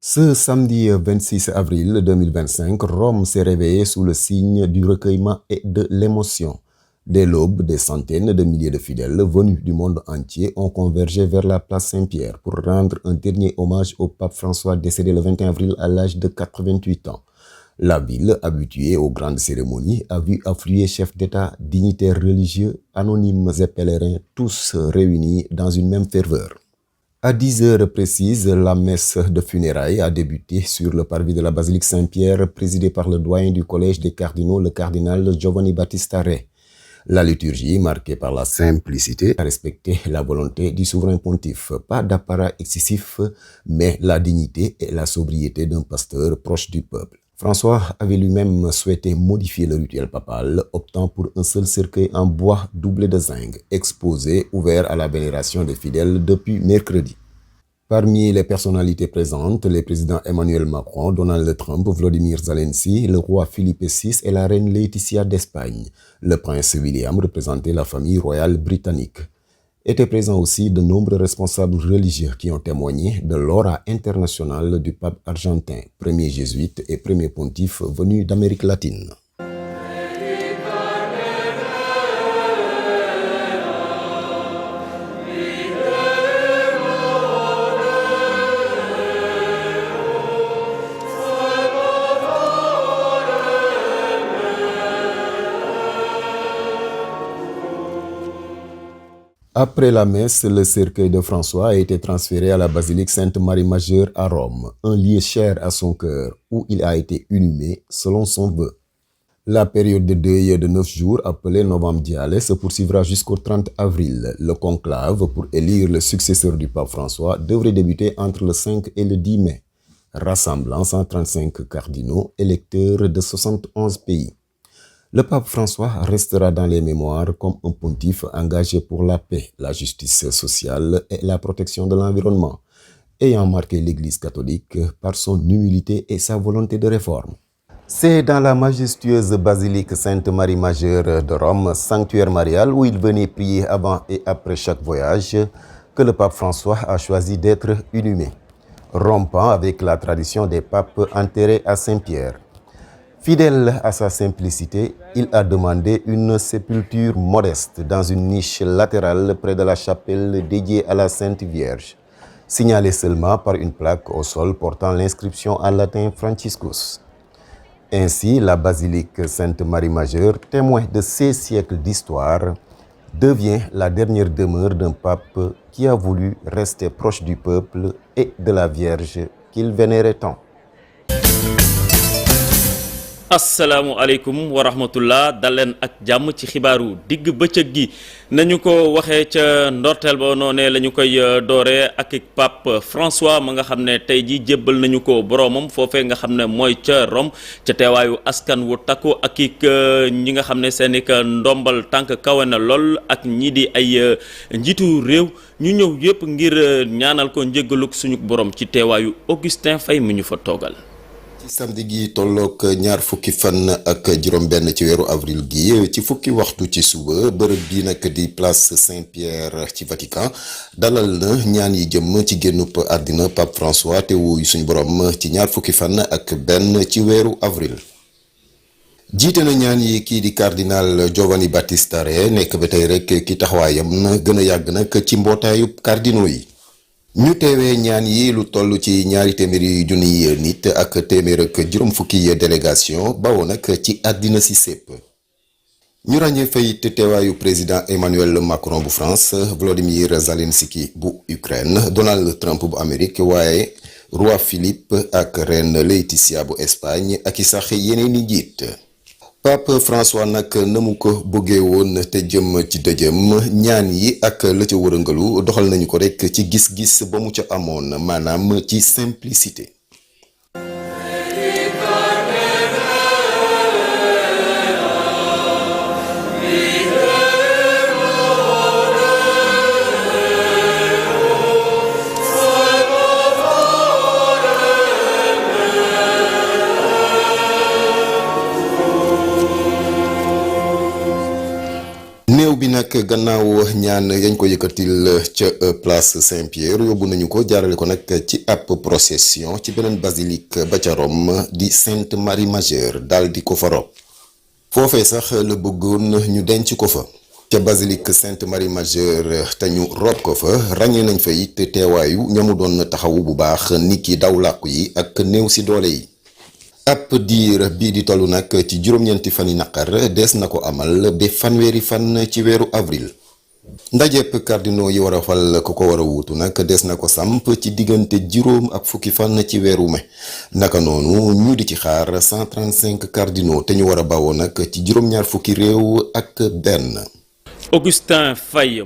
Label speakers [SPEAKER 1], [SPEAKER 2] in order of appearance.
[SPEAKER 1] Ce samedi 26 avril 2025, Rome s'est réveillée sous le signe du recueillement et de l'émotion. Dès l'aube, des centaines de milliers de fidèles venus du monde entier ont convergé vers la place Saint-Pierre pour rendre un dernier hommage au pape François décédé le 21 avril à l'âge de 88 ans. La ville, habituée aux grandes cérémonies, a vu affluer chefs d'État, dignitaires religieux, anonymes et pèlerins, tous réunis dans une même ferveur. À 10 heures précises, la messe de funérailles a débuté sur le parvis de la basilique Saint-Pierre, présidée par le doyen du collège des cardinaux, le cardinal Giovanni Battista Re. La liturgie, marquée par la simplicité, a respecté la volonté du souverain pontife. Pas d'apparat excessif, mais la dignité et la sobriété d'un pasteur proche du peuple. François avait lui-même souhaité modifier le rituel papal, optant pour un seul cercueil en bois doublé de zinc, exposé, ouvert à la vénération des fidèles depuis mercredi. Parmi les personnalités présentes, les présidents Emmanuel Macron, Donald Trump, Volodymyr Zelensky, le roi Philippe VI et la reine Laetitia d'Espagne. Le prince William représentait la famille royale britannique. Étaient présents aussi de nombreux responsables religieux qui ont témoigné de l'aura internationale du pape argentin, premier jésuite et premier pontife venu d'Amérique latine. Après la messe, le cercueil de François a été transféré à la basilique Sainte-Marie-Majeure à Rome, un lieu cher à son cœur, où il a été inhumé selon son vœu. La période de deuil de 9 jours, appelée Novamdiale, se poursuivra jusqu'au 30 avril. Le conclave pour élire le successeur du pape François devrait débuter entre le 5 et le 10 mai, rassemblant 135 cardinaux électeurs de 71 pays. Le pape François restera dans les mémoires comme un pontife engagé pour la paix, la justice sociale et la protection de l'environnement, ayant marqué l'Église catholique par son humilité et sa volonté de réforme. C'est dans la majestueuse basilique Sainte-Marie-Majeure de Rome, sanctuaire marial où il venait prier avant et après chaque voyage, que le pape François a choisi d'être inhumé, rompant avec la tradition des papes enterrés à Saint-Pierre. Fidèle à sa simplicité, il a demandé une sépulture modeste dans une niche latérale près de la chapelle dédiée à la Sainte Vierge, signalée seulement par une plaque au sol portant l'inscription en latin Franciscus. Ainsi, la basilique Sainte-Marie-Majeure, témoin de 16 siècles d'histoire, devient la dernière demeure d'un pape qui a voulu rester proche du peuple et de la Vierge qu'il vénérait tant.
[SPEAKER 2] asalaamualeykum wa rahmatullah dal leen ak jàmm ci xibaaru digg bëccëg gi nañu ko waxee ca ndorteel ba noonee la ñu koy dooree ak pape François ma nga xam ne tey ji jébbal nañu ko boroomam foofee nga xam ne mooy ca Rome ca teewaayu askan wu takku ak ñi nga xam ne seen i ndombal tànk kawe na lool ak ñii di ay njiitu réew ñu ñëw yëpp ngir ñaanal ko njéggaluk suñu borom ci teewaayu Augustin Faye mi ñu fa toogal.
[SPEAKER 1] ci samedi gi tolloog ñaar fukki fan ak juróom-benn ci weeru avril gi ci fukki waxtu ci suba bërëb bi nag di place Saint-Pierre ci Vatican dalal na ñaan yi jëm ci génnub àddina Pape François te wuyu suñu borom ci ñaar fukki fan ak benn ci weeru avril. jiite na ñaan yi kii di cardinal Giovanni Battista Re nekk ba tey rek ki taxawaayam gën a yàgg nag ci mbootaayu cardinaux yi. ñu teewee ñaan yi lu toll ci ñaari téeméeri junniy nit ak téeméer ak juróom fukki délégation bawoo nag ci àddina si sépp ñu ràññee fayit teewaayu président Emmanuel Macron bu France, Volodymyr Zelensky bu Ukraine, Donald Trump bu Amérique waaye roi Philippe ak reine Laetitia bu Espagne ak i sax yeneen i njiit. Pape François nag na mu ko bëggee woon te jëm ci dëjëm ñaan yi ak la ca wërëngalu doxal nañu ko rek ci gis-gis ba mu ca amoon maanaam ci simplicité. néew bi nag gannaaw ñaan yañ ko yëkkatil ca place Saint-Pierre yóbbu nañu ko jaarale ko nag ci ab procession ci beneen basilique ba ca Rome di Sainte Marie Majeure daal di ko fa rob foofee sax la bëggoon ñu denc ko fa ca basilique Sainte Marie Majeure te ñu rob ko fa ràññee nañ fa it teewaayu ñamu doon taxawu bu baax nit ki daw làqu yi ak néew si doole yi. ab diir bii di tollu nag ci juróom-ñeenti fani naqar des na ko amal ba fanweeri fan ci weeru avril ndajeep cardinaux yi war a fal ku ko war a wuutu nag des na ko samp ci diggante juróom ak fukki fan ci weeru mai naka noonu ñu di ci xaar 135 cardinaux te ñu war a bawoo nag ci juróom-ñaar fukki réew ak benn.
[SPEAKER 2] Augustin Faye